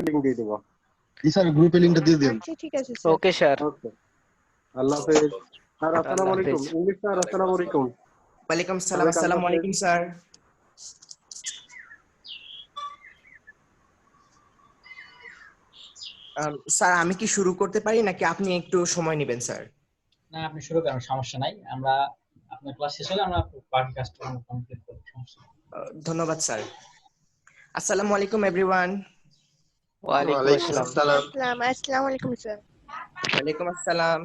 Link দিয়ে দেবো। জি sir, গ্রুপে লিংকটা দিয়ে দিন। আচ্ছা ঠিক আছে স্যার। ওকে স্যার। ওকে, আল্লাহ হাফেজ। স্যার আসসালামু আল্লাহ আলাইকুম। হাফেজ। ইংলিশ স্যার আসসালামু আলাইকুম। ওয়ালাইকুম সালাম। সবাইকে আল্লাহ আসসালামু হাফেজ। আলাইকুম স্যার। স্যার আমি কি শুরু করতে পারি নাকি আপনি একটু সময় নেবেন স্যার? না, আপনি শুরু করেন, সমস্যা নাই। আমরা আপনার ক্লাস শেষ হলে আমরা পার্টি কাজটা কমপ্লিট করব, সমস্যা নেই। ধন্যবাদ স্যার। আসসালামু আলাইকুম এভরিওয়ান। ওয়ালাইকুম ওয়ালাইকুম আসসালাম। আসসালাম। আসসালামু আলাইকুম স্যার। ওয়ালাইকুম আসসালাম।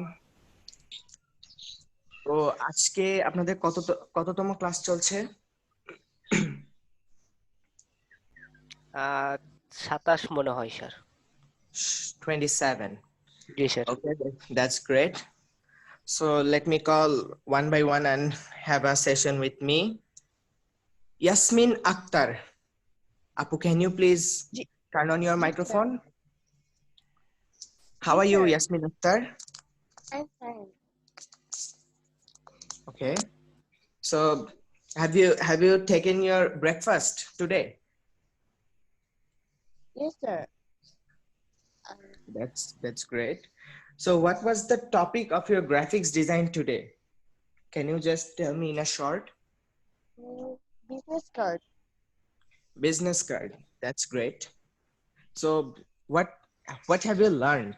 তো আজকে আপনাদের কততম ক্লাস চলছে? 27 মনে হয় sir. 27। G sir. Okay, that's great. So let me call one by one and have a session with me. Yasmin Akhtar. Apu, can you please Ji- turn on your Ji, sir. microphone? How Ji, are you, sir. Yasmin Akhtar? I'm fine. Okay. So have you taken your breakfast today? Yes sir. Um, That's great. So what was the topic of your graphics design today? Can you just tell me in a short? Business card. Business card. That's great. So what have you learned?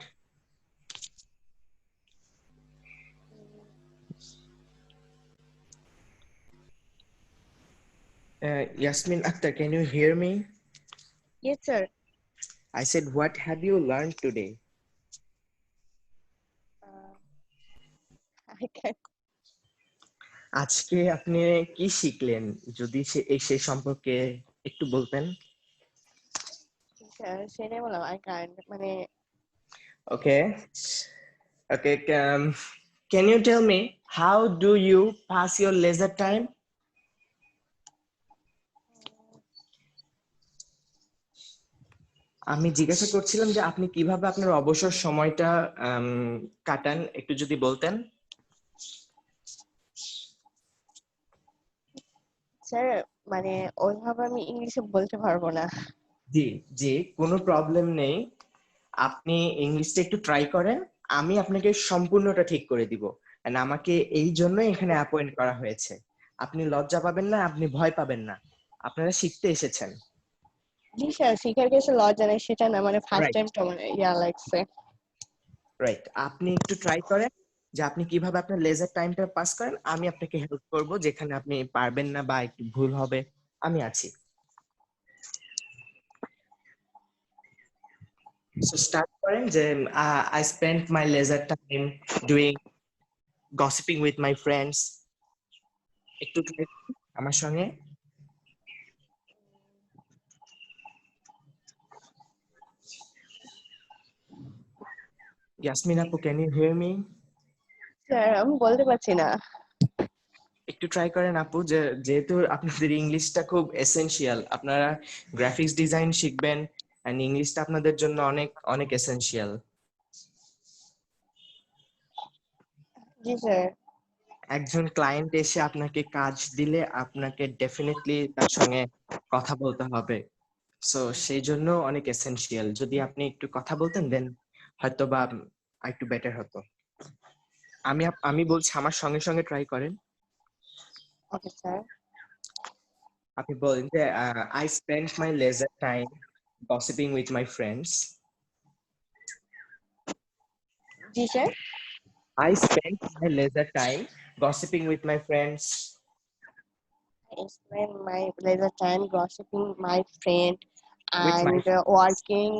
Yasmin Akhtar, can you hear me? Yes sir. I said, what have you learned today? I can. আজকে আপনি কি শিখলেন, যদি সেই সম্পর্কে একটু বলতেন? Sir, সেটাই বললাম I can't মানে Okay. Okay. Can you tell me how do you pass your leisure time? আমি জিজ্ঞাসা করছিলাম যে আপনি কিভাবে আপনার অবসর সময়টা কাটান, একটু যদি বলতেন। স্যার মানে ওইভাবে আমি ইংলিশে বলতে পারবো না। জি জি, কোনো প্রবলেম নেই। আপনি ইংলিশটা একটু ট্রাই করেন, আমি আপনাকে সম্পূর্ণটা ঠিক করে দিব। And আমাকে এই জন্য এখানে অ্যাপয়েন্ট করা হয়েছে। আপনি লজ্জা পাবেন না, আপনি ভয় পাবেন না, আপনারা শিখতে এসেছেন। জি স্যার, শিখার কিছু লজ্জা নেই সেটা না, মানে ফার্স্ট রাইট টাইম তো মানে লাগছে। রাইট, আপনি একটু ট্রাই করেন যে আপনি কিভাবে আপনার লেজার টাইমটা পাস করেন। আমি আপনাকে হেল্প করব, যেখানে আপনি পারবেন না বা একটু ভুল হবে আমি আছি। So start করেন যে I spent my leisure time doing gossiping with my friends. একটু try করুন আমার সঙ্গে। Yasmin Apu, can you hear me? Sir আমি বলতে পারছি না। একটু ট্রাই করেন আপু, যেহেতু আপনাদের ইংলিশটা খুব এসেনশিয়াল, আপনারা গ্রাফিক্স ডিজাইন শিখবেন এন্ড ইংলিশটা আপনাদের জন্য অনেক অনেক এসেনশিয়াল। জি স্যার। একজন ক্লায়েন্ট এসে আপনাকে কাজ দিলে আপনাকে ডেফিনেটলি তার সঙ্গে কথা বলতে হবে। সো সেই জন্য অনেক এসেনশিয়াল। যদি আপনি একটু কথা বলতেন দেন হয়তো বা একটু বেটার হতো। আমি বলছি আমার সঙ্গে সঙ্গে ট্রাই করেন। Okay sir. আপনি বলেন যে I spent my leisure time gossiping with my friends. G sir. I spent my leisure time gossiping with my friends. I spend my leisure time gossiping my friend With my and friends. working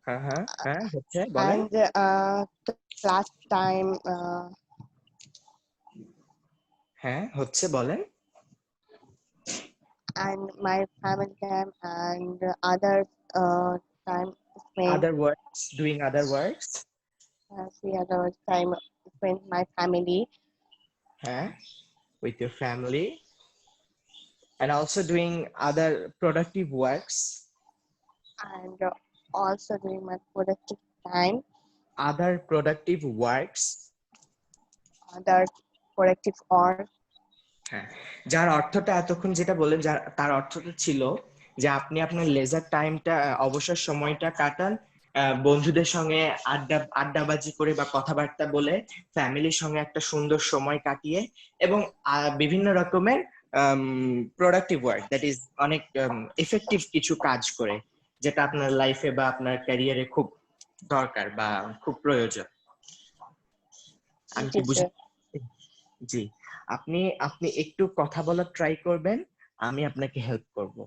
হ্যাঁ হচ্ছে বলেন। and class time হ্যাঁ হচ্ছে বলেন। and my family time and other time spent Other works, doing other works. see other time spent my family হ্যাঁ, with your family. And also doing other productive works. and also during my productive time Other productive works. other productive work হ্যাঁ, যার অর্থটা এতক্ষণ যেটা বললেন তার অর্থটা ছিল যে আপনি আপনার লেজার টাইমটা, অবসর সময়টা কাটান বন্ধুদের সঙ্গে আড্ডাবাজি করে বা কথাবার্তা বলে, ফ্যামিলির সঙ্গে একটা সুন্দর সময় কাটিয়ে, এবং বিভিন্ন রকমের প্রোডাক্টিভ ওয়ার্ক, দ্যাট ইজ অনেক এফেক্টিভ কিছু কাজ করে, যেটা আপনার লাইফে বা আপনার ক্যারিয়ারে খুব দরকার বা খুব প্রয়োজন। আমি কি জি বুঝি? স্যার। জি, আপনি আপনি একটু কথা বলার ট্রাই করবেন, আমি আপনাকে হেল্প করব।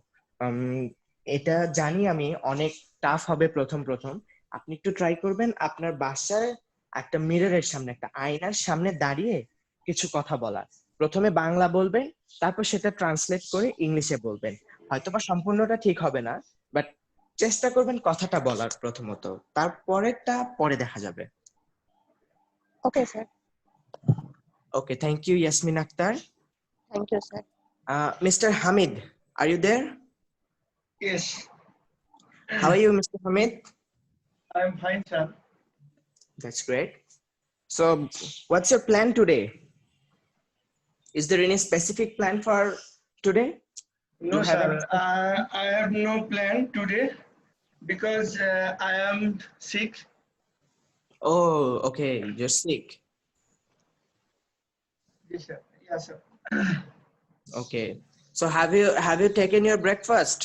এটা জানি আমি অনেক টাফ হবে প্রথম প্রথম। আপনি একটু ট্রাই করবেন আপনার বাসায় একটা মিররের সামনে, একটা আয়নার সামনে দাঁড়িয়ে কিছু কথা বলার। প্রথমে বাংলা বলবেন, তারপর সেটা ট্রান্সলেট করে ইংলিশে বলবেন। হয়তোবা সম্পূর্ণটা ঠিক হবে না, বাট চেষ্টা করবেন কথাটা বলার প্রথমত, তারপরেরটা পরে দেখা যাবে। Okay sir. Okay, thank you Yasmin Akhtar. Thank you sir. Mr. Hamid, are you there? Yes, How are you, Mr. Hamid? I'm fine, sir. That's great. So, what's your plan today? Is there any specific plan for today? No, have sir. any- I have no plan today because I am sick. Oh, okay, you're sick. Yes, sir. Yes, sir. Okay. So, have you taken your breakfast,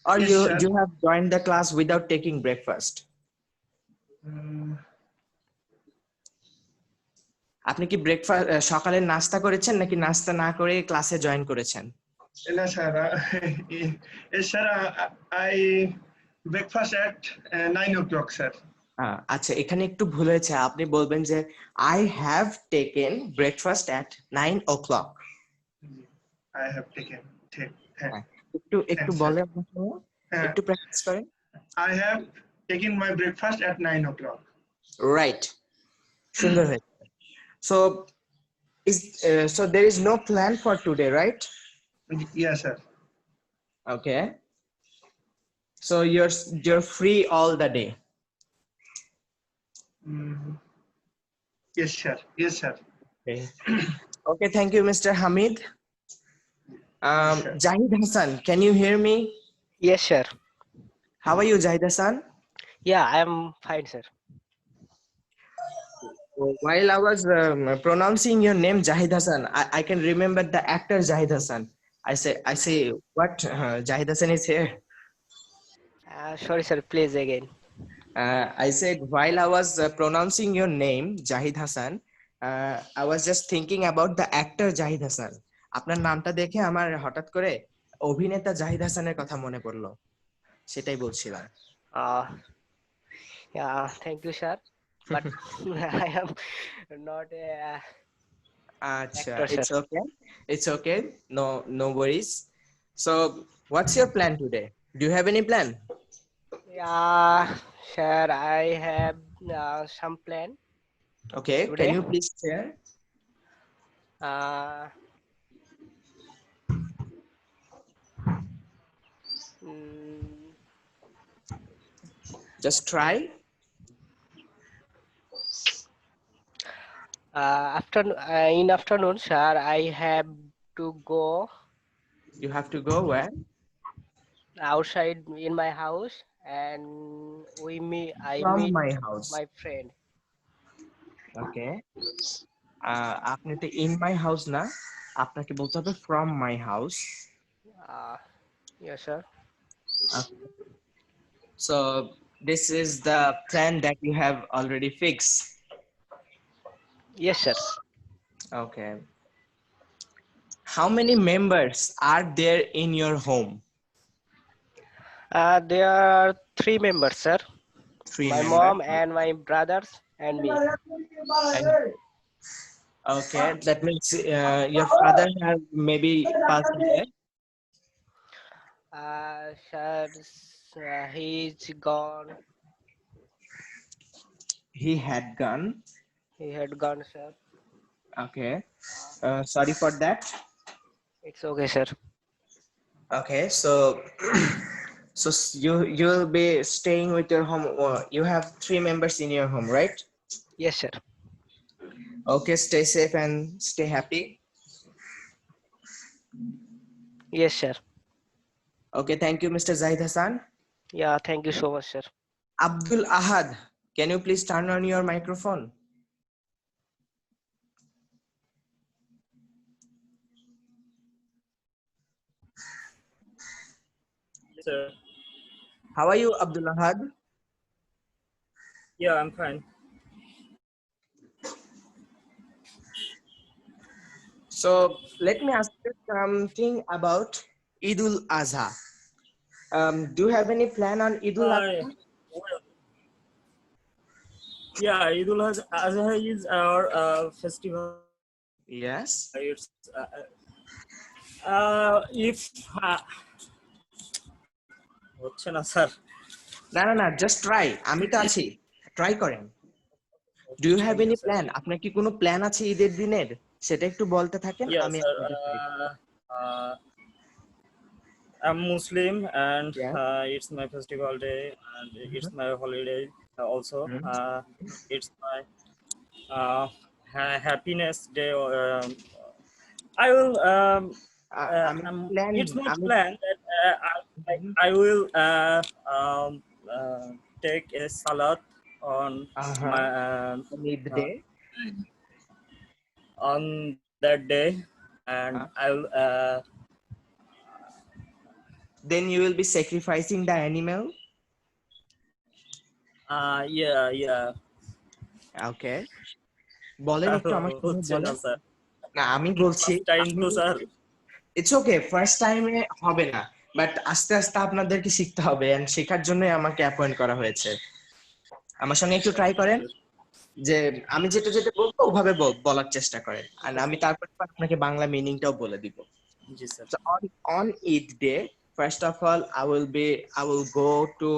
or Yes, you sir. you have joined the class without taking breakfast? আপনি কি breakfast সকালে নাস্তা করেছেন নাকি নাস্তা না করে ক্লাসে জয়েন করেছেন? No, sir. Yes, sir. I breakfast at 9 o'clock, sir. আচ্ছা, এখানে একটু ভুল হয়েছে। আপনি বলবেন যে I have taken breakfast at 9 o'clock. I have taken. একটু একটু Thanks, sir. বলে আপনার সঙ্গে, একটু প্র্যাকটিস করেন। I have taken my breakfast at 9 o'clock. Right, সুন্দর হয়েছে। So so there is no plan for today, right? Yes, sir. Okay. So you're free all the day. Yes, sir. Yes, sir. Okay. Okay, thank you, Mr. Hamid. Sure. Jahid Hassan, can you hear me? Yes, sir. How are you, Jahid Hassan? Yeah, I am fine, sir. While I was pronouncing your name, Jahid Hassan, I can remember the actor Jahid Hassan. I say, what? Jahid Hassan is here. Sorry, sir. Please again. I said, while I was pronouncing your name, Jahid Hassan, I was just thinking about the actor Jahid Hassan. আপনার নামটা দেখে আমার হঠাৎ করে অভিনেতা জাহিদ হাসানের কথা মনে পড়লো, সেটাই বলছিলাম। Yeah, thank you, sir. But I am not a আচ্ছা, actor, sir. it's okay, no worries. So what's your plan today? Do you have any plan? Yeah, sir. I have some plan. Okay, Today? can you please share? Uh, mm, Just try. in afternoon, sir, I have to go You have to go where? outside in my house, and I From meet my house. my friend. Okay. আপনি তো in my house না, আপনাকে বলতে হবে from my house. Yes, sir. So this is the plan that you have already fixed. Yes, sir. Okay. How many members are there in your home? There are 3 members, sir. Three My members. mom and my brothers and me. Okay, that means your father has maybe passed away. Sir, he's gone. He had gone. He had gone, sir. Okay. Sorry for that. It's okay, sir. Okay, so so you'll be staying with your home. You have 3 members in your home, right? Yes, sir. Okay, stay safe and stay happy. Yes, sir. Okay, thank you, Mr. Zahid Hassan. Yeah, thank you so much, sir. Abdul Ahad, can you please turn on your microphone? Yes, sir. How are you, Abdul Ahad? Yeah, I'm fine. So let me ask you something about Eidul Azha. Do you have any plan on Eidul Azha? Well, yeah, Eidul Azha is our festival. Yes. It's if হচ্ছে না sir না, just try. আমি তো আছি। Try করেন। Do you have any plan? আপনার কি কোনো প্ল্যান আছে ঈদের দিনের? সেটা একটু বলতে থাকেন Yeah, আমি sir. আপনাকে try করব। I'm Muslim and Yeah. it's my festival day and it's my holiday also. It's my happiness day. I will. আমি প্ল্যান It's not আমি planned that I will take a salat on my Eid day on that day, and I will. Then you will be sacrificing the animal. Yeah. Okay. বলেন একটু আমার সাথে হচ্ছে না বলেন। Sir না আমি বলছি টাইম তো স্যার ইটস ওকে ফার্স্ট টাইমে হবে না বাট আস্তে আস্তে আপনাদেরকে শিখতে হবে এন্ড শেখার জন্যই আমাকে অ্যাপয়েন্ট করা হয়েছে আমার সঙ্গে একটু ট্রাই করেন যে আমি যেটা যেটা বলবো ওভাবে বলার চেষ্টা করেন আর আমি তারপর আপনাকে বাংলা মিনিংটাও বলে দিব জি sir so on Eid day first of all I will go to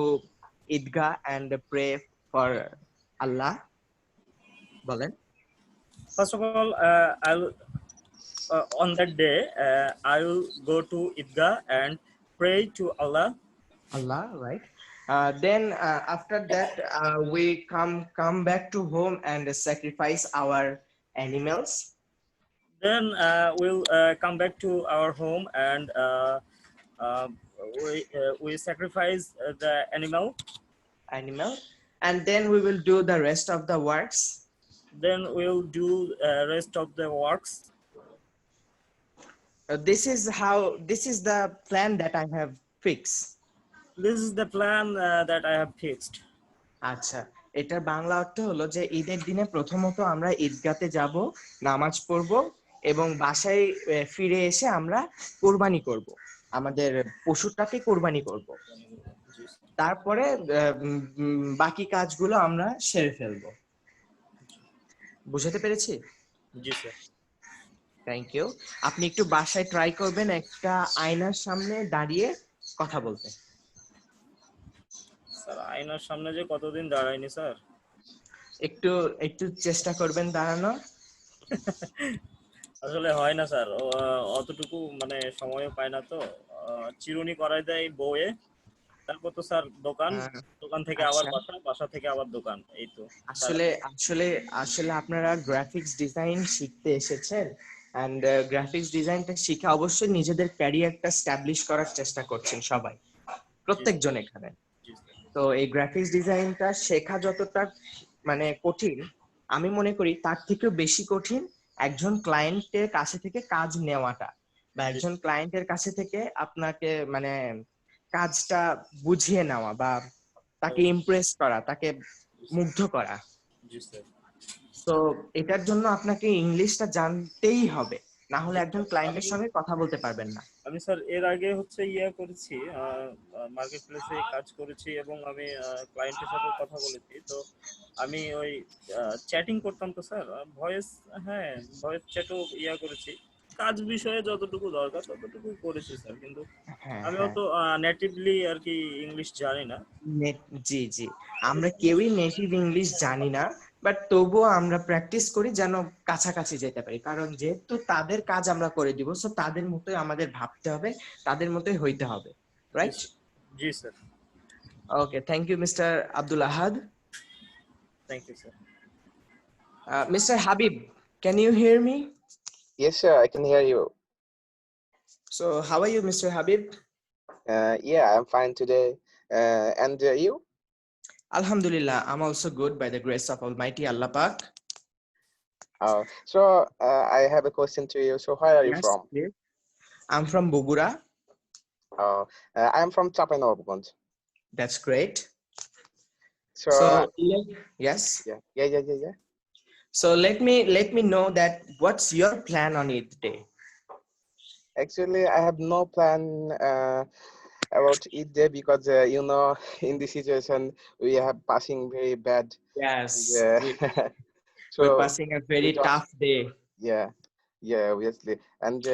Idgah and pray for Allah বলেন first of all I'll on that day I will go to Idgah and pray to Allah right then after that we come back to home and sacrifice our animals then we'll come back to our home and we sacrifice the animal and then we will do the rest of the works then we'll do rest of the works this is the plan that I have fixed this is the plan that I have fixed আচ্ছা এটার বাংলা অর্থ হলো যে ঈদের দিনে প্রথমত আমরা ঈদগাতে যাব নামাজ পড়ব এবং বাসায় ফিরে এসে আমরা কুরবানি করব আমাদের পশুটাকে কুরবানি করব তারপরে বাকি কাজগুলো আমরা সেরে ফেলব বুঝতে পেরেছি জি স্যার থ্যাংক ইউ আপনি একটু বাসায় ট্রাই করবেন একটা আয়নার সামনে দাঁড়িয়ে কথা বলতে স্যার আয়নার সামনে যে কতদিন দাঁড়াইনি স্যার একটু চেষ্টা করবেন দাঁড়ানো আসলে হয় না স্যার অতটুকু মানে সময়ও পায় না তো চিরুনি করাই দেয় বউয়ে তারপর তো স্যার দোকান থেকে আবার বাসা থেকে আবার দোকান এই তো আসলে আপনারা গ্রাফিক্স ডিজাইন শিখতে এসেছেন এন্ড গ্রাফিক্স ডিজাইনটা শিখে অবশ্যই নিজেদের ক্যারিয়ারটা এস্টাবলিশ করার চেষ্টা করছেন সবাই প্রত্যেকজন এখানে তো এই গ্রাফিক্স ডিজাইনটা শেখা যতটা মানে কঠিন আমি মনে করি তার থেকেও বেশি কঠিন একজন ক্লায়েন্টের কাছে থেকে কাজ নেওয়াটা বা একজন ক্লায়েন্টের কাছে থেকে আপনাকে মানে কাজটা বুঝিয়ে নেওয়া বা তাকে ইমপ্রেস করা তাকে মুগ্ধ করা তো এটার জন্য আপনাকে ইংলিশটা জানতেই হবে না হলে একজন ক্লায়েন্টের সঙ্গে কথা বলতে পারবেন না আমি স্যার এর আগে হচ্ছে করেছি মার্কেট প্লেসে কাজ করেছি এবং আমি ক্লায়েন্টের সাথে কথা বলেছি তো আমি ওই চ্যাটিং করতাম তো স্যার ভয়েস চ্যাটও করেছি কাজ বিষয়ে যতটুকু দরকার ততটুকু করেছি স্যার কিন্তু আমি অত নেটিভলি আর কি ইংলিশ জানি না জি আমরা কেউই নেটিভ ইংলিশ জানি না বাট তবুও আমরা প্র্যাকটিস করি যেন কাছাকাছি যেতে পারি কারণ যেহেতু তাদের কাজ আমরা করে দিব সো তাদের মতোই আমাদের ভাবতে হবে তাদের মতোই হইতে হবে রাইট জি sir okay thank you mister Abdul Ahad thank you sir mister Habib can you hear me Yes, sir, I can hear you. So how are you, Mr. Habib? Yeah, I'm fine today. And you? Alhamdulillah, I'm also good by the grace of Almighty Allah Pak. I have a question to you. So, where are you Yes, from? please. I'm from Bogura. I'm from Chapanobunj. That's great. So, So yes. yeah. So let me know that what's your plan on Eid day? Actually, I have no plan about Eid day because in this situation we are passing very bad. Yes, And, we're so passing a very we don't- tough day. Yeah, obviously. And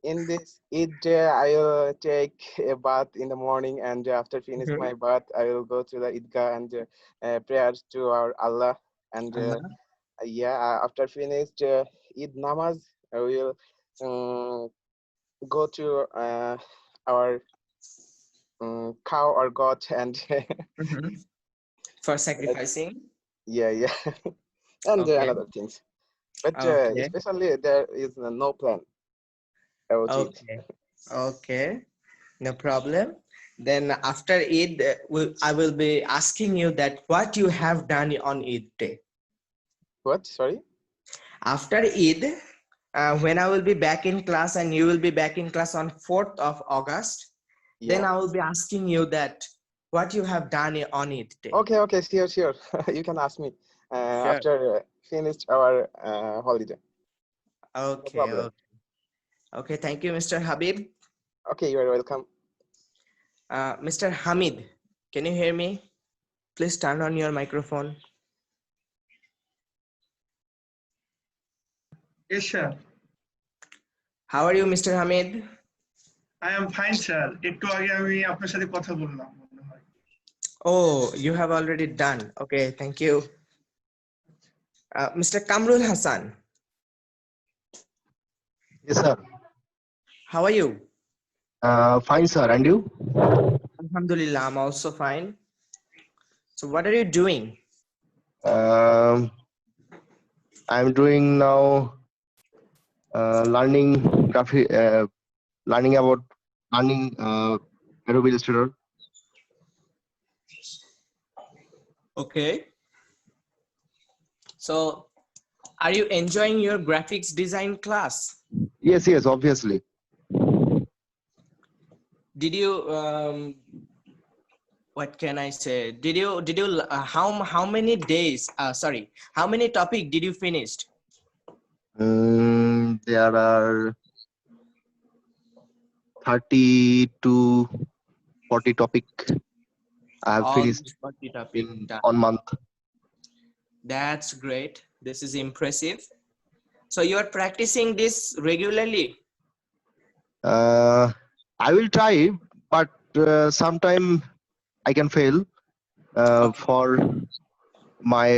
in this Eid day, I will take a bath in the morning, and after finish Mhm. my bath, I will go to the Idgah and prayers to our Allah. And after finished Eid namaz, I will go to our cow or goat and Mhm. For sacrificing. yeah, and Okay. another things. But Okay. especially there is no plan about it. Okay. No problem. Then after Eid, I will be asking you that what you have done on Eid day. What? Sorry? After Eid, when I will be back in class and you will be back in class on 4th of August, then I will be asking you that what you have done on Eid day. Okay, sure. You can ask me Sure. after finished our holiday. Okay, No problem. okay. Thank you, Mr. Habib. Okay, you are welcome. Mr. Hamid, can you hear me? Please turn on your microphone. Yes, sir. How are you, Mr. Hamid? I am fine, sir. একটু আগে আমি আপনার সাথে কথা বললাম। Oh, you have already done. Okay, thank you. Mr. Kamrul Hassan. Yes, sir. How are you? Fine, sir. And you? Alhamdulillah, I'm also fine. So what are you doing? I'm doing now learning graphic, learning Adobe Illustrator. Okay. So are you enjoying your graphics design class? Yes, obviously. Did you what can I say? Did you how many days? How many topic did you finish? There are 30 to 40 topic I have finished 40 topic done. on month. That's great. This is impressive. So you are practicing this regularly? I will try, but sometime I can fail for my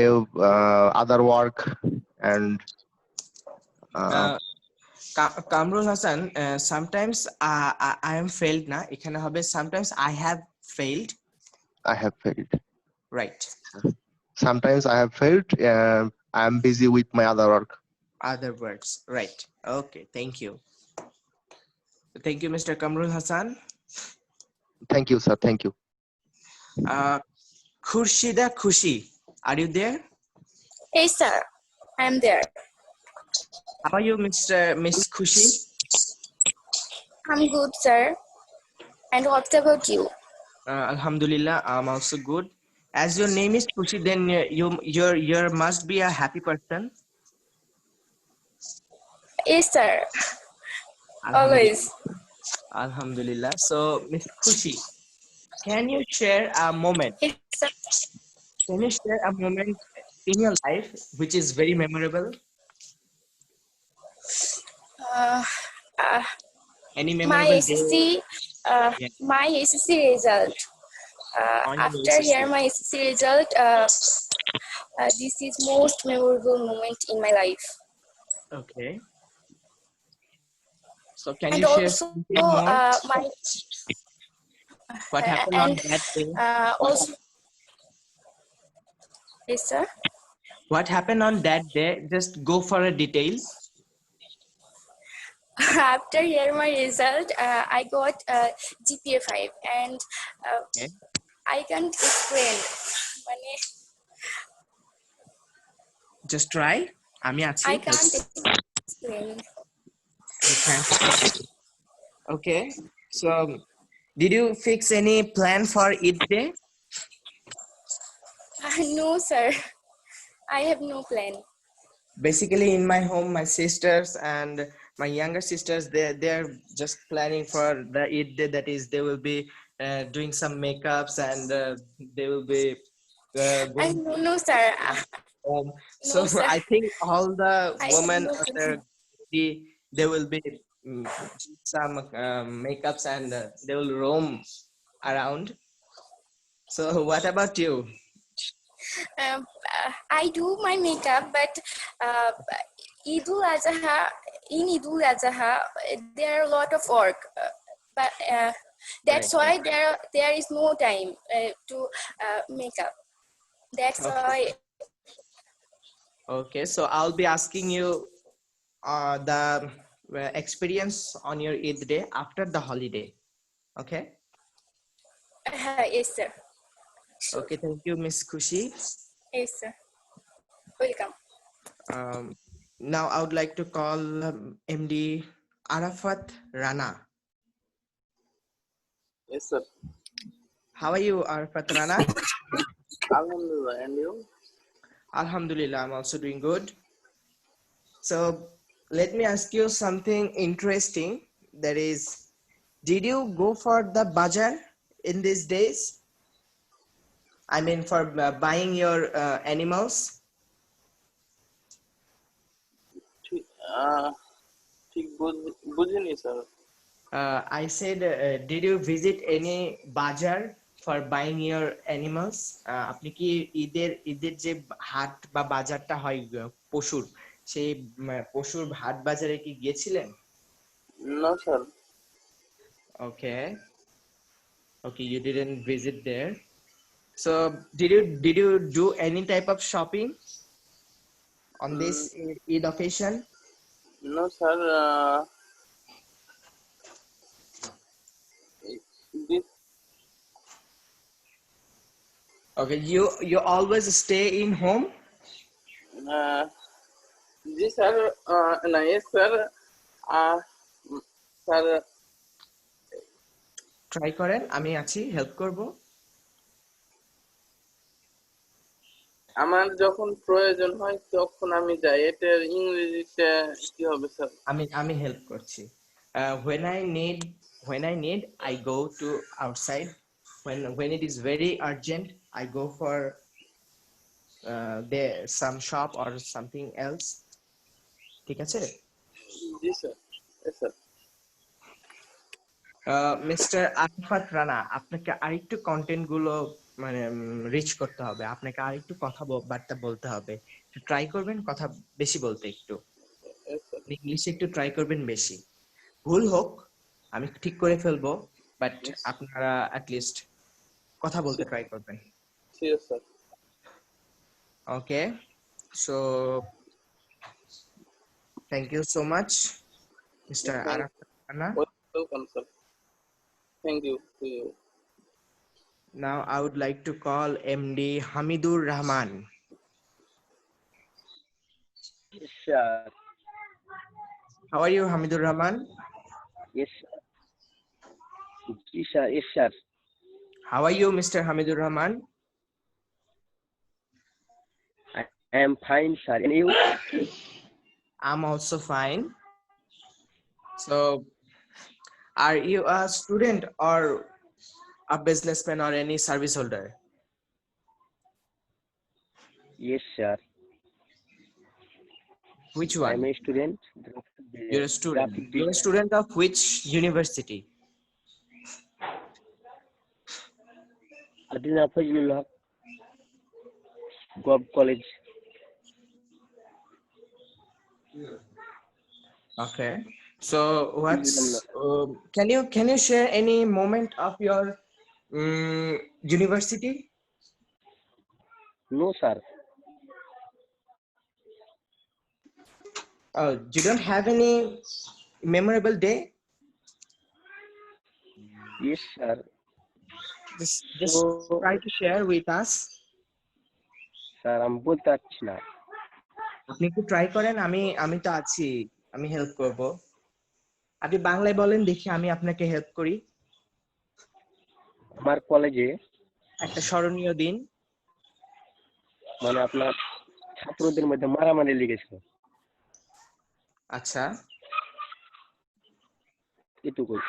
other work and Kamrul Hassan, sometimes I am failed na ekhane hobe sometimes I have failed. Right. Sometimes I have failed. I am busy with my other work. Other works, right. Okay, thank you. Thank you, Mr. Kamrul Hassan. Thank you, sir. Thank you. Khurshida Khushi, are you there? Hey, sir. I'm there. How are you, Miss Khushi? I'm good, sir. And what about you? Alhamdulillah, I'm also good. As your name is Khushi, then you must be a happy person. Yes, sir. Always. Alhamdulillah. So, Miss Khushi, can you share a moment? Yes, sir. Can you share a moment in your life which is very memorable? Any memorable SSC, day? my SSC result. After hearing my SSC result, this is most memorable moment in my life. Okay. So can And you share also, something more? What happened on that day? Also, yes, sir. What happened on that day? Just go for a detail. After hearing my result, I got GPA 5, and Okay. I can't explain. মানে, Just try. আমি আছি। I can't explain. You can't. Okay. So, did you fix any plan for Eid day? No, sir. I have no plan. Basically, in my home, my sisters and my younger sisters, they're just planning for the Eid day. That is, they will be doing some makeups, and they will be going No, sir. home. So No, sir. I think all the I have women no after plan. they will be some makeups, and they will roam around. So what about you? I do my makeup, but Idul Adha, in Idul Adha, there are a lot of work, but that's Right. why there is no time to make up. That's Okay. why. Okay, so I'll be asking you the experience on your Eid day after the holiday. Okay. Yes, sir. Okay. Thank you, Miss Kushi. Yes, sir. Welcome. Now I would like to call MD Arafat Rana. Yes, sir. How are you, Arafat Rana? Alhamdulillah, and you? Alhamdulillah, I'm also doing good. So let me ask you something interesting. That is, did you go for the bazaar in these days? I mean, for buying your animals? ঠিক বুঝিনি sir. I said, did you visit any bazaar for buying your animals? আপনি কি ঈদের যে হাট বা বাজারটা হয় পশুর, সেই পশুর হাট বাজারে কি গিয়েছিলেন? No, sir. Okay. Okay, you didn't visit there. So did you do any type of shopping on this Eid occasion? No, sir. This Okay, you always stay in home? G sir, না yes sir. Sir try করেন, আমি আছি, help করব। আমার যখন প্রয়োজন হয় তখন আমি যাই। এটার ইংরেজিতে কি হবে স্যার? আমি হেল্প করছি। when I need I go to outside. When it is very urgent I go for there some shop or something else. ঠিক আছে? জি sir. Yes sir. Mister Arafat Rana, আপনাকে আরেকটু কন্টেন্ট গুলো মানে রিচ করতে হবে, আপনাকে আরেকটু বার্তা বলতে হবে। ট্রাই করবেন কথা বেশি বলতে, একটু ইংলিশে একটু ট্রাই করবেন বেশি। ভুল হোক আমি ঠিক করে ফেলবো, বাট আপনারা অ্যাট লিস্ট কথা বলতে ট্রাই করবেন। Yes sir. Okay, so thank you so much mister Arafat Rana. Welcome sir. Thank you to you. Now I would like to call MD Hamidur Rahman. Yes, sir. How are you, Hamidur Rahman? Yes, sir. Yes, sir. Yes, sir. How are you, Mr. Hamidur Rahman? I am fine, sir. And you? I'm also fine. So, are you a student or a businessman or any service holder? Yes, sir. Which I one? am a student. You're a student. You're a student of which university? Adina Fajlullah Gob College. Okay. So, can you share any moment of your university? No, sir. You don't have any memorable day? Yes, sir. Just try to share with us. Sir আমি বলতে পারছি না। আপনি একটু try করেন, আমি তো আছি, আমি হেল্প করব। আপনি বাংলায় বলেন দেখি, আমি আপনাকে হেল্প করি। আমার কলেজে একটা স্মরণীয় দিন। মানে আপনার ছাত্রদের মধ্যে মারামারি লেগেছিল। আচ্ছা, এটুকুই।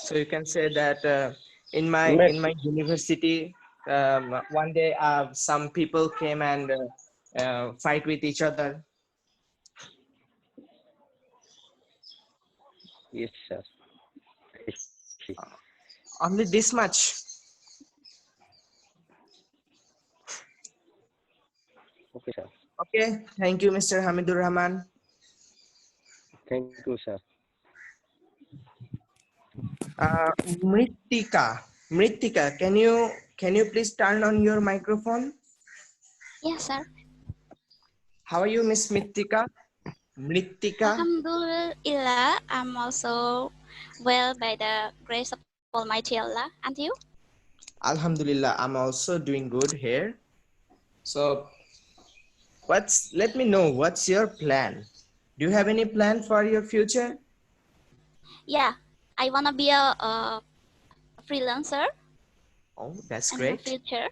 so you can say that in my university, one day some people came and fight with each other. Yes, sir. Only this much? Okay, sir. Okay, thank you, Mr. Hamidur Rahman. Thank you, sir. Mritika, can you please turn on your microphone? Yes, sir. How are you, Miss Mritika? Alhamdulillah, I'm also well by the grace of Almighty Allah. And you? Alhamdulillah, I'm also doing good here. So let me know, what's your plan? Do you have any plan for your future? Yeah, I want to be a freelancer. Oh, that's in great. the future.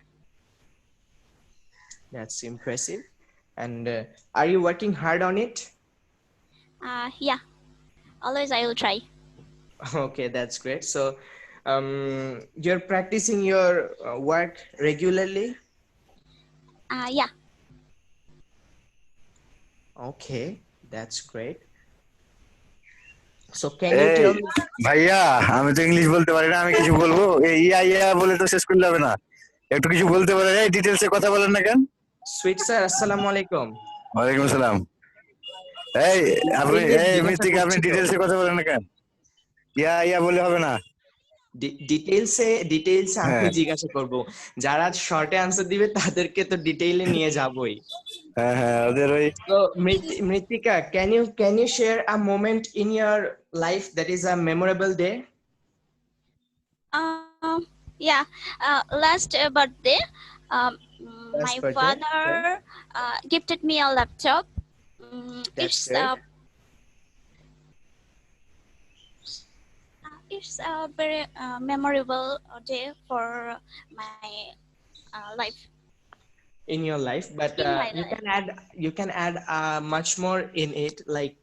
That's impressive. And are you working hard on it? Yeah, always I will try. Okay, that's great. So you're practicing your work regularly? Yeah. Okay, that's great. So can you tell me? ভাইয়া আমি তো English বলতে পারি না, আমি কিছু বলবো? এই ইয়া বলে তো শেষ করলে হবে না, একটু কিছু বলতে পারেন? এই ডিটেইলসে কথা বলেন না কেন? সুইট স্যার, আসসালামু আলাইকুম। ওয়ালাইকুম আসসালাম। এই মৃত্তিকা, আপনি ডিটেইলসে কথা বলেন না কেন? ইয়া বলে হবে না। ডিটেইলসে আমি জিজ্ঞাসা করব, যারা শর্টে আনসার দিবে তাদেরকে তো ডিটেইলে নিয়ে যাবই। হ্যাঁ ওদের ওই। So Mritika, can you share a moment in your life that is a memorable day? Yeah, last birthday, my birthday, father gifted me a laptop. That's great. It's a very memorable day for my life. In your life, but you can add much more in it, like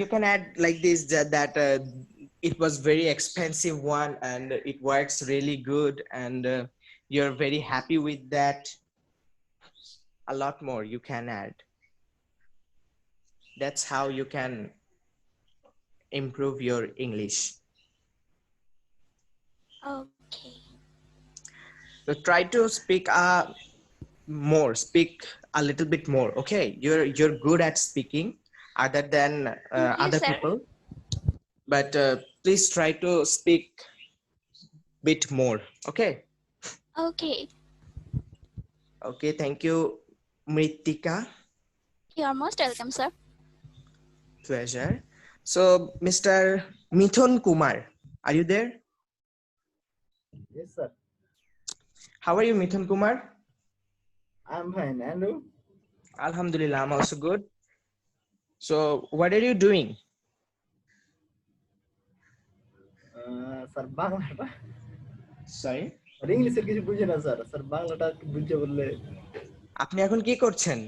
you can add like this, that it was very expensive one and it works really good, and you're very happy with that. A lot more you can add. That's how you can improve your English. Okay. So try to speak a little bit more. Okay, you're good at speaking other than other sir. people, but please try to speak bit more. Okay. Okay, thank you, Mritika. You are most welcome, sir. Pleasure. So Mr. Mithun Kumar, are you there? Yes, sir. How are you, Mithun Kumar? I'm fine. And you? Alhamdulillah, I'm also good. So what are you doing? Sir, বাংলাটা Sorry? ইংলিশের কিছু বুঝে না sir. Sir বাংলাটা বুঝে বললে। আপনি এখন কি করছেন?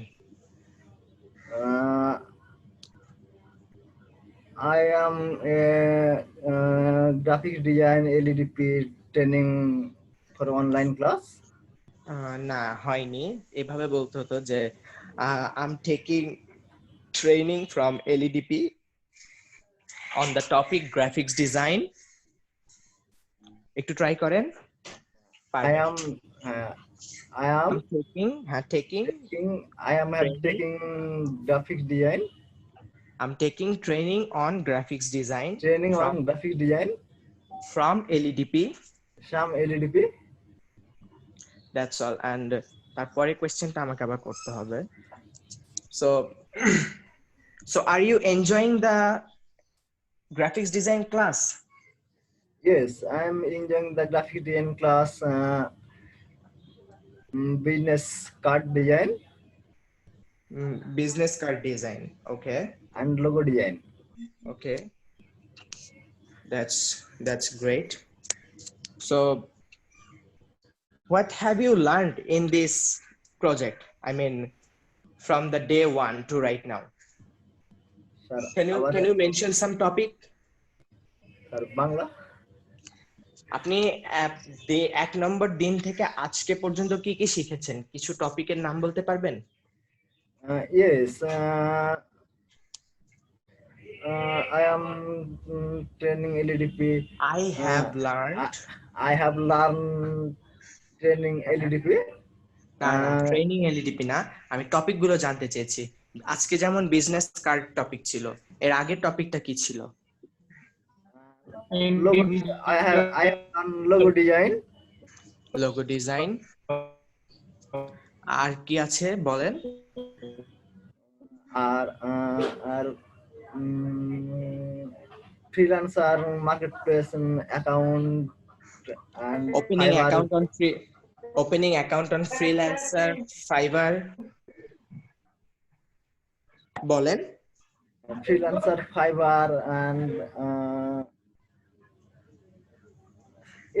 I am a graphics design LEDP training for online class. না, হয়নি। এভাবে বলতে হতো যে I'm taking training from LEDP on the topic graphics design. একটু try করেন। I am taking graphics design. I'm taking training on graphics design. Graphics design from LEDP. That's all. And তারপরে কোশ্চেনটা আমাকে আবার করতে হবে। So So are you enjoying the graphics design class? Yes, I'm enjoying the graphic design class, business card design Business card design. Okay. and logo design. Okay. That's great. So what have you learned in this project? I mean, from the day one to right now. Sir, Can you mention some topic? Sir, Bangla. আপনি এক নম্বর দিন থেকে আজকে পর্যন্ত কি কি শিখেছেন? কিছু টপিকের নাম বলতে পারবেন? Yes, I am training LDP. I have learned. I have learned training LDP. না ট্রেনিং এলডিপি না, আমি টপিক গুলো জানতে চেয়েছি। আজকে যেমন বিজনেস কার্ড টপিক ছিল, এর আগের টপিকটা কি ছিল? I have done logo design. Logo design. আর কি আছে বলেন? আর freelancer marketplace account and opening account on freelancer Fiverr. বলেন? freelancer Fiverr and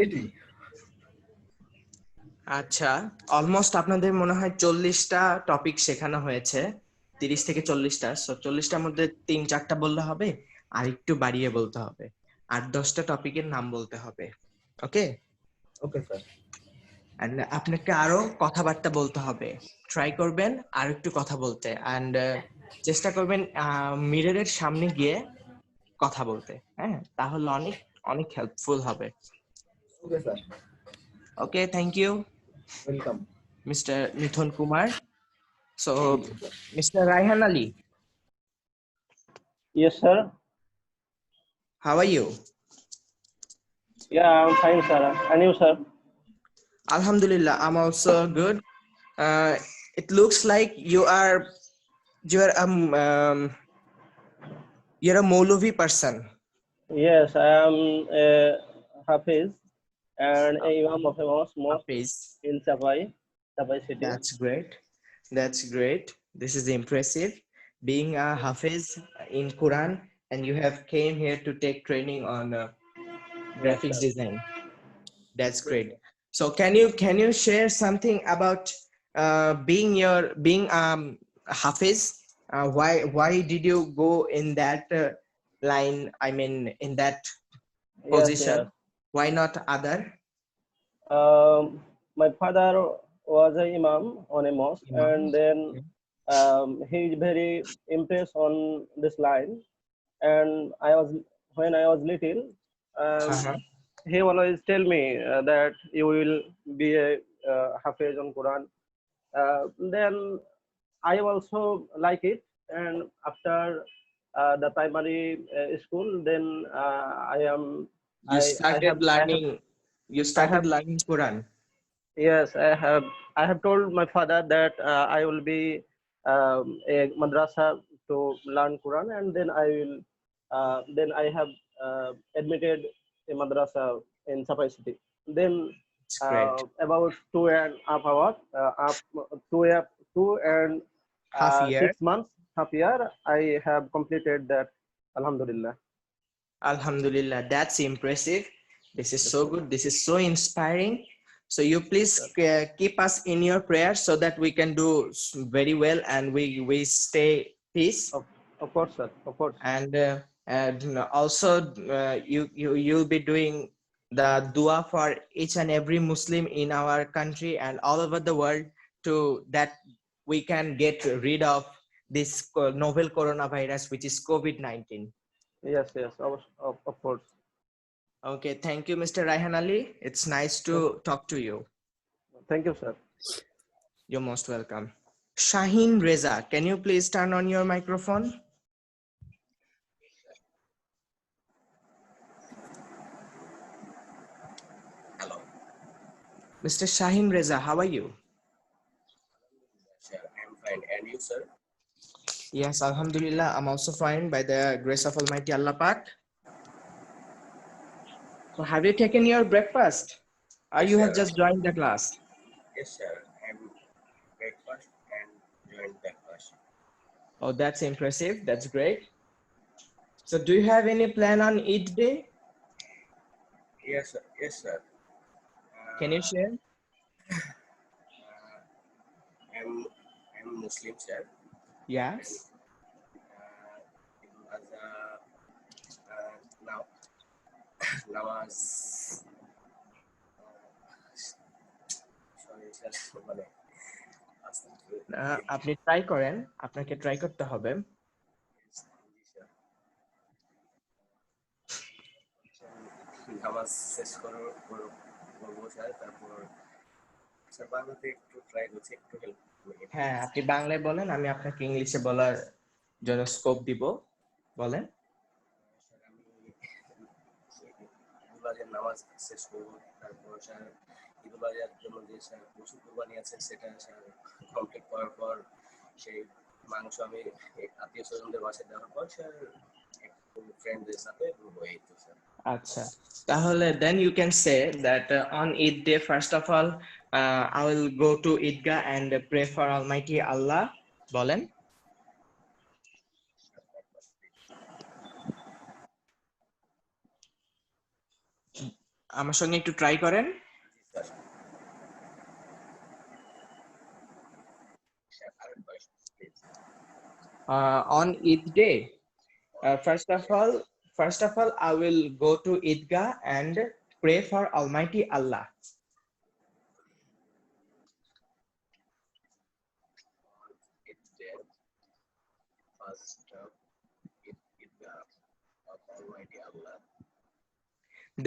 এটি। আচ্ছা, অলমোস্ট আপনাদের মনে হয় 40টা টপিক শেখানো হয়েছে, 30 থেকে 40টা। সো 40টার মধ্যে 3-4টা বললে হবে, আর একটু বাড়িয়ে বলতে হবে, আর 10টা টপিকের নাম বলতে হবে। ওকে ওকে স্যার। এন্ড আপনাকে আরো কথাবার্তা বলতে হবে, ট্রাই করবেন আর একটু কথা বলতে, এন্ড চেষ্টা করবেন মিররের সামনে গিয়ে কথা বলতে। হ্যাঁ, তাহলে অনেক অনেক হেল্পফুল হবে। Okay sir. Okay, thank you. Welcome. Mr. Mithun Kumar. So, Mr. Raihan Ali. Yes, sir. How are you? Yeah, I'm fine, sir. And you, sir? Alhamdulillah, I'm also good. It looks like you're a Maulvi person. Yes, I am a Hafiz and a Imam of a mosque in Sapai city. That's great. That's great. This is impressive. Being a Hafiz in Quran, and you have came here to take training on graphics design. That's great. So can you share something about being Hafiz? Why did you go in that line? I mean, in that position. Yes. Why not other? My father was an imam on a mosque, and then he is very impressed on this line. And when I was little, he always tell me that you will be a Hafiz on Quran. Then I also like it, and after the primary school, then You started learning Quran. Yes, I have told my father that I will be a madrasa to learn Quran, and then I have admitted a madrasa in Sapai city. Then about 2.5 hours, 6 months, half year, I have completed that. Alhamdulillah. Alhamdulillah, that's impressive. This is so good. This is so inspiring. So you please keep us in your prayers so that we can do very well and we stay peace. Of course, sir. Of course. And also you'll be doing the dua for each and every Muslim in our country and all over the world, to that we can get rid of this novel coronavirus, which is COVID-19. Yes, of course. Okay, thank you, Mr. Raihan Ali. It's nice to talk to you. Thank you, sir. You're most welcome. Shaheen Reza, can you please turn on your microphone? Hello. Mr. Shaheen Reza, how are you? Sure, I'm fine. And you, sir? Yes, Alhamdulillah, I'm also fine by the grace of Almighty Allah Pak. So have you taken your breakfast? Or Yes, you have sir. just joined the class? Yes, sir. I'm breakfast and joined breakfast. Oh, that's impressive. That's great. So do you have any plan on Eid day? Yes, sir. Yes, sir. Can you share? I'm Muslim, sir. Yes. Now, namaz. Sorry, sir. মানে আপনি try করেন, আপনাকে try করতে হবে। নামাজ শেষ করবো sir, তারপর স্যার বাংলাতে একটু ট্রাই করছি, একটু হেল্প। হ্যাঁ, আপনি বাংলায় বলেন, আমি আপনাকে ইংলিশে বলার জন্য স্কোপ দিব। বলেন। ঈদুল নামাজ শেষ করবো, তারপর স্যার ঈদুল আজহার জন্য যে স্যার পশু কুরবানি আছে সেটা স্যার কমপ্লিট করার পর সেই মাংস আমি আত্মীয় স্বজনদের বাসায় দেওয়ার পর স্যার একটু ফ্রেন্ডদের সাথে ঘুরবো, এই তো স্যার। আচ্ছা, তাহলে then you can say that on Eid day, first of all, I will go to Eidgah and pray for Almighty Allah. বলেন। আমার সঙ্গে একটু ট্রাই করেন। On Eid day, first of all, I will go to Eidgah and pray for Almighty Allah.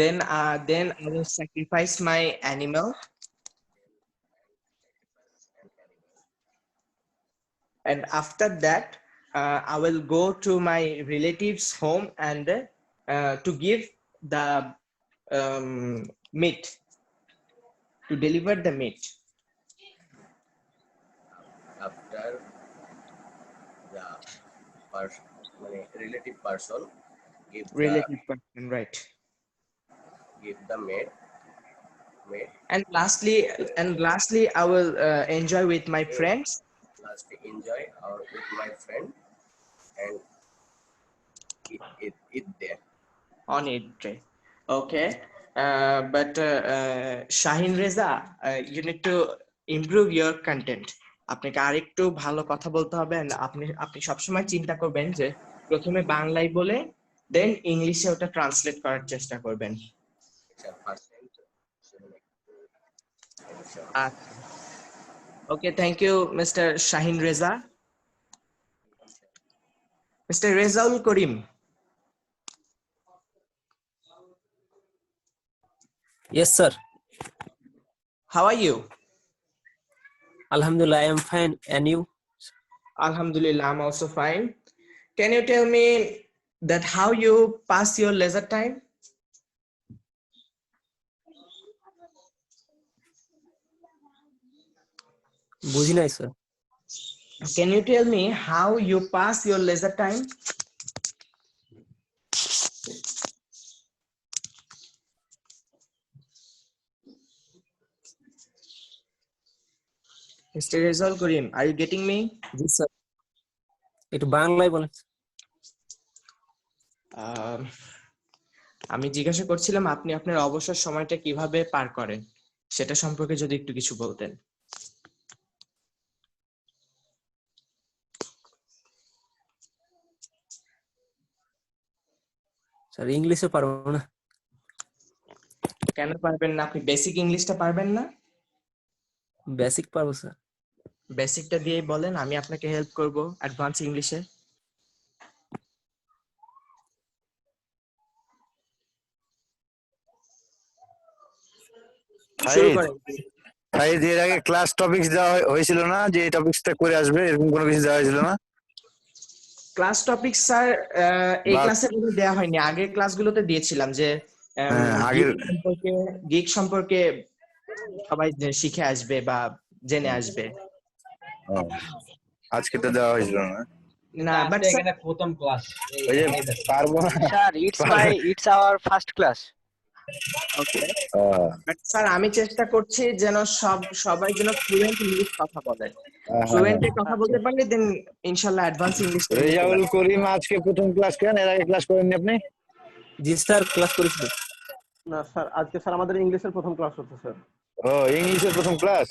Then I will sacrifice my animal. And after that, I will go to my relatives' home and to give the meat, to deliver the meat. After the relative person give Right. Give the meat. And lastly, I will enjoy with my friends. Lastly, enjoy with my friend and eat there. On Eid day. Okay. But Shahin Reza, you need to improve your content. আপনাকে আরেকটু ভালো কথা বলতে হবে। আপনি সবসময় চিন্তা করবেন যে প্রথমে বাংলায় বলে দেন ইংলিশে ওটা ট্রান্সলেট করার চেষ্টা করবেন। Okay, thank you, Mr. Shahin Reza. Mr. Rezaul Karim. Yes, sir. How are you? Alhamdulillah, I am fine. And you? Alhamdulillah, I'm also fine. Can you tell me that how you pass your leisure time? বুঝি নাই, sir. Can you tell me how you pass your leisure time? Mr. Rezaul Karim, are you getting me? Yes, sir. একটু বাংলায় বলেন। আমি জিজ্ঞাসা করছিলাম আপনি আপনার অবসর সময়টা কিভাবে পার করেন সেটা সম্পর্কে যদি একটু কিছু বলতেন। স্যার ইংলিশে পারবো না। কেন পারবেন না? আপনি বেসিক ইংলিশটা পারবেন না? বেসিক পারবো স্যার। বেসিকটা দিয়েই বলেন, আমি আপনাকে হেল্প করব অ্যাডভান্স ইংলিশে। এর আগে ক্লাস টপিকস দেওয়া হয়েছিল না, যে এই টপিকসটা করে আসবে, এরকম কোনো কিছু দেওয়া হয়েছিল না? ক্লাস টপিক স্যার এই ক্লাসে দেওয়া হয়নি, আগের ক্লাসগুলোতে দিয়েছিলাম যে গিগ সম্পর্কে সবাই শিখে আসবে বা জেনে আসবে। আজকে তো দেওয়া হয়েছিল না। না বাট এখানে প্রথম ক্লাস ওই যে পারবো না sir it's our first class. Okay but sir আমি চেষ্টা করছি যেন সবাই যেন ফ্লুয়েন্ট ইংলিশ কথা বলে ফ্লুয়েন্টে কথা বলতে পারলে দেন ইনশাআল্লাহ অ্যাডভান্স ইংলিশ রেজাউল করিম আজকে প্রথম ক্লাস করেন, এর আগে ক্লাস করেননি আপনি? জি স্যার ক্লাস করেছিল। না স্যার, আজকে স্যার আমাদের ইংলিশের প্রথম ক্লাস হচ্ছে স্যার। ও ইংলিশের প্রথম ক্লাস?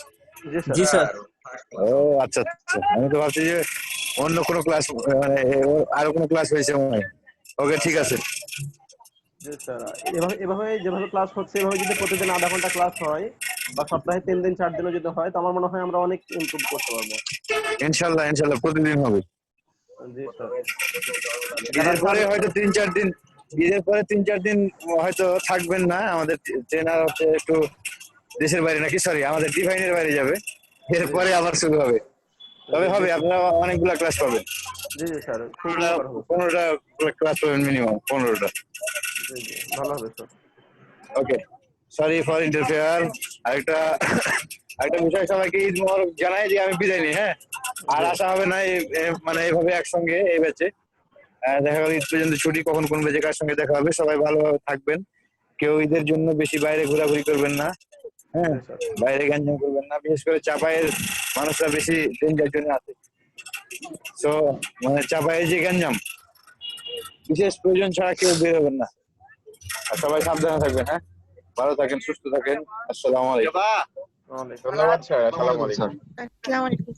জি স্যার। ও আচ্ছা আচ্ছা, আমি তো ভাবছি যে অন্য কোনো ক্লাস মানে আরো কোনো ক্লাস হয়েছে মনে হয়। ওকে ঠিক আছে। জি স্যার, এভাবে যেভাবে ক্লাস হচ্ছে এভাবে যদি প্রতিদিন আধা ঘন্টা ক্লাস হয় বা সপ্তাহে 3 দিন 4 দিনও যদি হয় তো আমার মনে হয় আমরা অনেক ইমপ্রুভ করতে পারবো। ইনশাআল্লাহ ইনশাআল্লাহ প্রতিদিন হবে। জি স্যার। ঈদের পরে হয়তো 3-4 দিন, ঈদের পরে 3-4 দিন হয়তো থাকবেন না, আমাদের ট্রেনার হচ্ছে একটু দেশের বাইরে নাকি সরি আমাদের ডিভাইনের বাইরে যাবে, এরপরে আবার শুরু হবে। তবে হবে, আপনারা অনেকগুলা ক্লাস পাবেন। জি জি স্যার, 15টা ক্লাস পাবেন মিনিমাম, 15টা। জি জি ভালো হবে sir. Okay, sorry for interfere. আরেকটা বিষয়, সবাইকে ঈদ মোবারক জানাই যে আমি বিদায় নিই। হ্যাঁ, আর আসা হবে না মানে এইভাবে একসঙ্গে এই ব্যাচে। দেখা গেল ঈদ পর্যন্ত ছুটি, কখন কোন ব্যাচে কার সঙ্গে দেখা হবে। সবাই ভালোভাবে থাকবেন, কেউ ঈদের জন্য বেশি বাইরে ঘোরাঘুরি করবেন না। হ্যাঁ, বাইরে গ্যাঞ্জাম করবেন না, বিশেষ করে চাপায়ের মানুষরা বেশি ডেঞ্জার জন্য আছে। তো মানে চাপায়ের যে গ্যাঞ্জাম, বিশেষ প্রয়োজন ছাড়া কেউ বের হবেন না। আর সবাই সাবধানে থাকবেন। হ্যাঁ, ভালো থাকেন, সুস্থ থাকেন। আসসালামু আলাইকুম। ধন্যবাদ স্যার। আসসালামু আলাইকুম। আসসালামু আলাইকুম।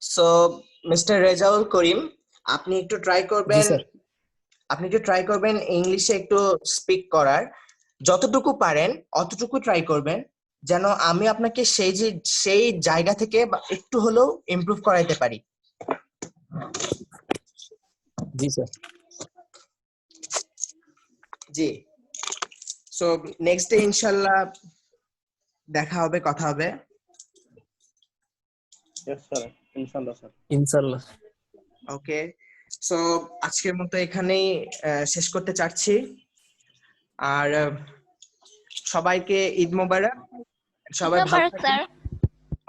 সো মিস্টার রেজাউল করিম, আপনি একটু ট্রাই করবেন ইংলিশে একটু স্পিক করার, যতটুকু পারেন অতটুকু ট্রাই করবেন, যেন আমি আপনাকে সেই জায়গা থেকে একটু হলেও ইমপ্রুভ করাইতে পারি। জি স্যার। জি, সো নেক্সট ডে ইনশাআল্লাহ দেখা হবে, কথা হবে। यस স্যার, ইনশাআল্লাহ স্যার। ইনশাআল্লাহ। ওকে, সো আজকের মতো এখানেই শেষ করতে চাচ্ছি। আর সবাইকে ঈদ মোবারক। সবাই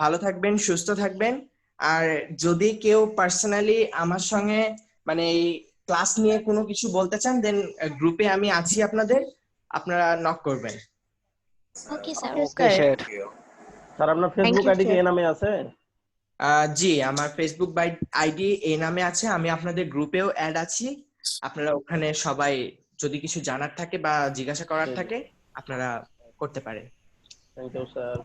ভালো থাকবেন, সুস্থ থাকবেন। আর যদি কেউ পার্সোনালি আমার সঙ্গে মানে এই ক্লাস নিয়ে কোনো কিছু বলতে চান, দেন গ্রুপে আমি আছি আপনাদের, আপনারা নক করবেন। Okay sir. Okay, sir. Sir আপনার ফেসবুক আইডি কি এই নামে আছে? জি, আমার ফেসবুক আইডি এই নামে আছে। আমি আপনাদের গ্রুপেও অ্যাড আছি। আপনারা ওখানে সবাই যদি কিছু জানার থাকে বা জিজ্ঞাসা করার থাকে আপনারা করতে পারেন। Thank you sir.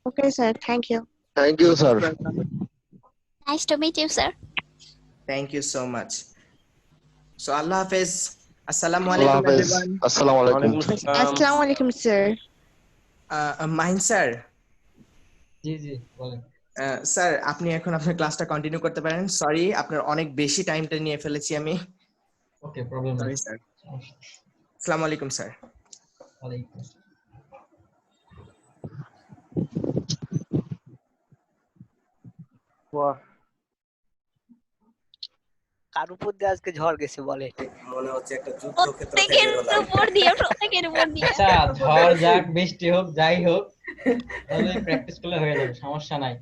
Okay, sir. Thank you. Thank you, sir. Nice to meet you, sir. Thank you so much. So Allah Hafiz. Assalamu Allah alaikum Hafiz. everyone. Assalamu alaikum. Assalamu alaikum, sir. Mahin sir. জি জি বলেন। Sir আপনি এখন আপনার ক্লাসটা continue করতে পারেন। Sorry আপনার অনেক বেশি টাইমটা নিয়ে ফেলেছি আমি। ওকে, প্রবলেম নেই স্যার। আসসালামু আলাইকুম স্যার। ওয়ালাইকুম। বাহ, কার উপর দিয়ে আজকে ঝড় গেছে বলে? মনে হচ্ছে একটা যুদ্ধক্ষেত্র থেকে বের হলাম। প্রত্যেকের উপর দিয়ে। আচ্ছা, ঝড় যাক বৃষ্টি হোক যাই হোক, তাহলে প্র্যাকটিস করলে হয়ে যাবে, সমস্যা নাই।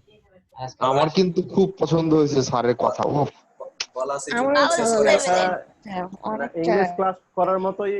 আমার কিন্তু খুব পছন্দ হয়েছে স্যারের কথা। ও বলা আছে আমারও ভালো লাগছে। ইংলিশ ক্লাস করার মতোই